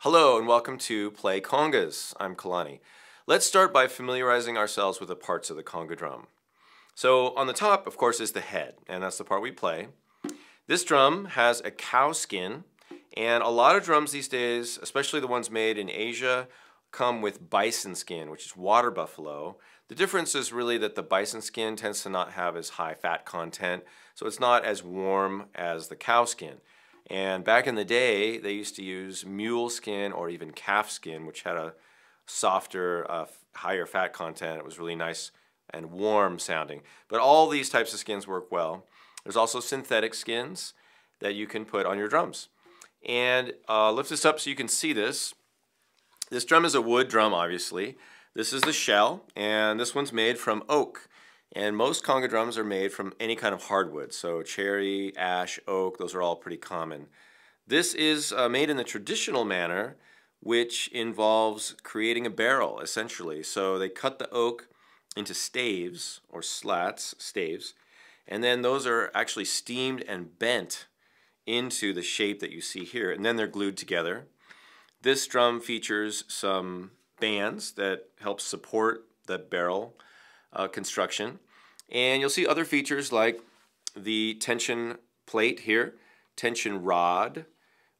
Hello and welcome to Play Congas. I'm Kalani. Let's start by familiarizing ourselves with the parts of the conga drum. So on the top, of course, is the head, and that's the part we play. This drum has a cow skin, and a lot of drums these days, especially the ones made in Asia, come with bison skin, which is water buffalo. The difference is really that the bison skin tends to not have as high fat content, so it's not as warm as the cow skin. And back in the day, they used to use mule skin or even calf skin, which had a softer, higher fat content. It was really nice and warm sounding. But all these types of skins work well. There's also synthetic skins that you can put on your drums. And lift this up so you can see this. This drum is a wood drum, obviously. This is the shell, and this one's made from oak. And most conga drums are made from any kind of hardwood, so cherry, ash, oak, those are all pretty common. This is made in the traditional manner, which involves creating a barrel, essentially. So they cut the oak into staves, or slats, staves, and then those are actually steamed and bent into the shape that you see here, and then they're glued together. This drum features some bands that help support the barrel construction. And you'll see other features like the tension plate here, tension rod,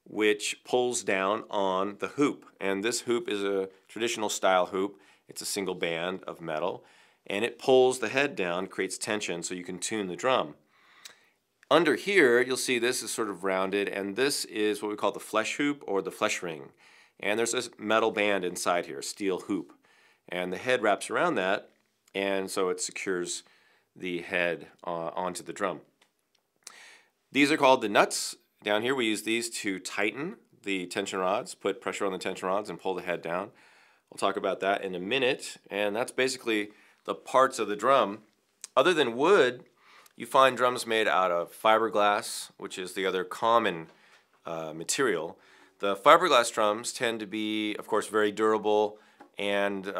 which pulls down on the hoop. And this hoop is a traditional style hoop. It's a single band of metal. And it pulls the head down, creates tension so you can tune the drum. Under here, you'll see this is sort of rounded, and this is what we call the flesh hoop or the flesh ring. And there's this metal band inside here, steel hoop. And the head wraps around that, and so it secures the head onto the drum. These are called the nuts. Down here we use these to tighten the tension rods, put pressure on the tension rods and pull the head down. We'll talk about that in a minute, and that's basically the parts of the drum. Other than wood, you find drums made out of fiberglass, which is the other common material. The fiberglass drums tend to be, of course, very durable and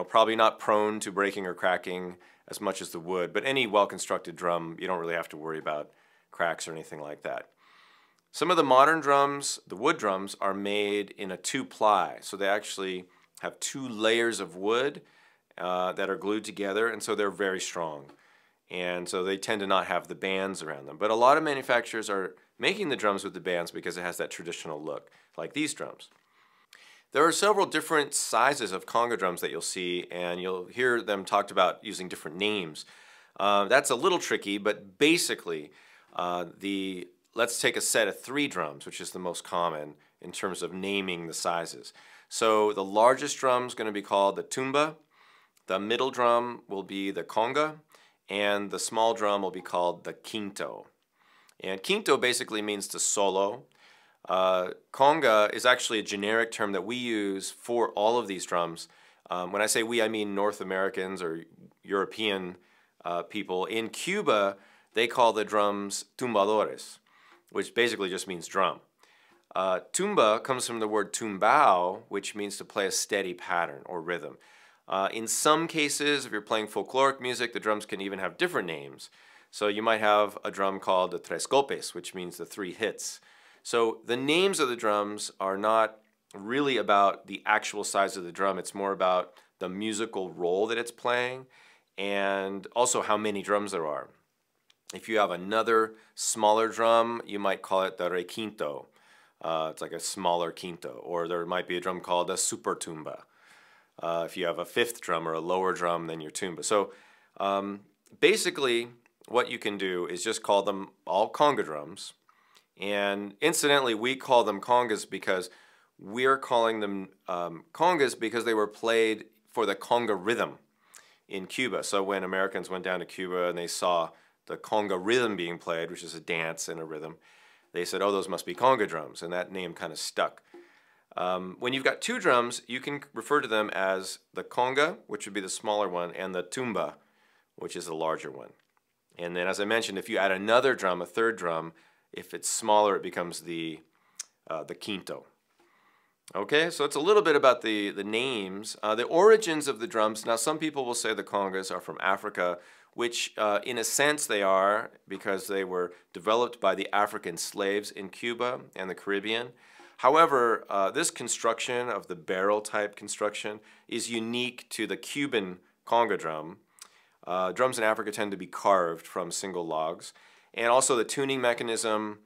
probably not prone to breaking or cracking as much as the wood. But any well-constructed drum, you don't really have to worry about cracks or anything like that. Some of the modern drums, the wood drums, are made in a two-ply. So they actually have two layers of wood that are glued together, and so they're very strong. And so they tend to not have the bands around them. But a lot of manufacturers are making the drums with the bands because it has that traditional look, like these drums. There are several different sizes of conga drums that you'll see, and you'll hear them talked about using different names. That's a little tricky, but basically, let's take a set of 3 drums, which is the most common in terms of naming the sizes. So the largest drum is going to be called the tumba, the middle drum will be the conga, and the small drum will be called the quinto. And quinto basically means to solo. Conga is actually a generic term that we use for all of these drums. When I say we, I mean North Americans or European people. In Cuba, they call the drums tumbadores, which basically just means drum. Tumba comes from the word tumbao, which means to play a steady pattern or rhythm. In some cases, if you're playing folkloric music, the drums can even have different names. So you might have a drum called the tres golpes, which means the 3 hits. So the names of the drums are not really about the actual size of the drum. It's more about the musical role that it's playing and also how many drums there are. If you have another smaller drum, you might call it the requinto. It's like a smaller quinto. Or there might be a drum called a super tumba. If you have a 5th drum or a lower drum than your tumba. So basically what you can do is just call them all conga drums. And incidentally, we call them congas because we're calling them congas because they were played for the conga rhythm in Cuba. So when Americans went down to Cuba and they saw the conga rhythm being played, which is a dance and a rhythm, they said, oh, those must be conga drums, and that name kind of stuck. When you've got 2 drums, you can refer to them as the conga, which would be the smaller one, and the tumba, which is the larger one. And then, as I mentioned, if you add another drum, a 3rd drum, if it's smaller, it becomes the quinto. Okay, so it's a little bit about the names. The origins of the drums, now some people will say the congas are from Africa, which in a sense they are because they were developed by the African slaves in Cuba and the Caribbean. However, this construction of the barrel type construction is unique to the Cuban conga drum. Drums in Africa tend to be carved from single logs. And also the tuning mechanism,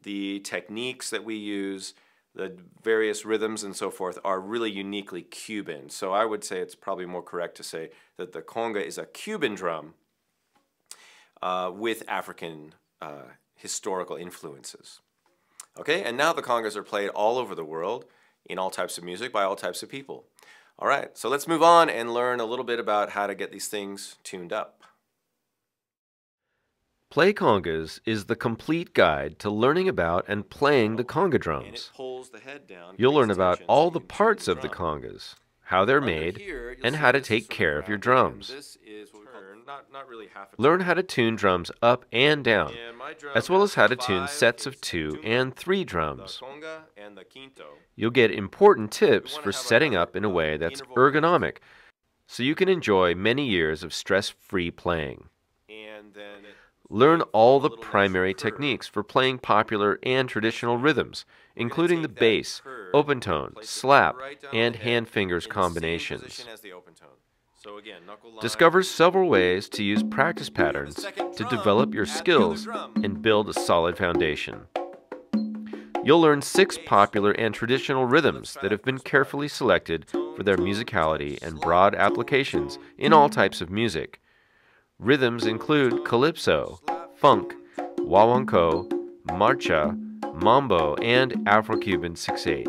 the techniques that we use, the various rhythms and so forth are really uniquely Cuban. So I would say it's probably more correct to say that the conga is a Cuban drum with African historical influences. Okay, and now the congas are played all over the world in all types of music by all types of people. All right, so let's move on and learn a little bit about how to get these things tuned up. Play Congas is the complete guide to learning about and playing the conga drums. You'll learn about all the parts of the congas, how they're made, and how to take care of your drums. Learn how to tune drums up and down, as well as how to tune sets of 2 and 3 drums. You'll get important tips for setting up in a way that's ergonomic, so you can enjoy many years of stress-free playing. Learn all the primary techniques for playing popular and traditional rhythms, including the bass, open tone, slap, and hand fingers combinations. Discover several ways to use practice patterns to develop your skills and build a solid foundation. You'll learn 6 popular and traditional rhythms that have been carefully selected for their musicality and broad applications in all types of music. Rhythms include calypso, funk, guaguancó, marcha, mambo, and Afro-Cuban 6/8.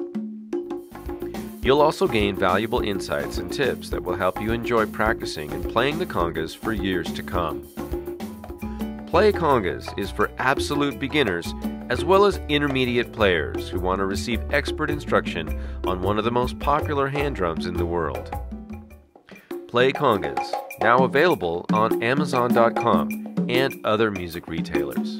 You'll also gain valuable insights and tips that will help you enjoy practicing and playing the congas for years to come. Play Congas is for absolute beginners as well as intermediate players who want to receive expert instruction on one of the most popular hand drums in the world. Play Congas, now available on Amazon.com and other music retailers.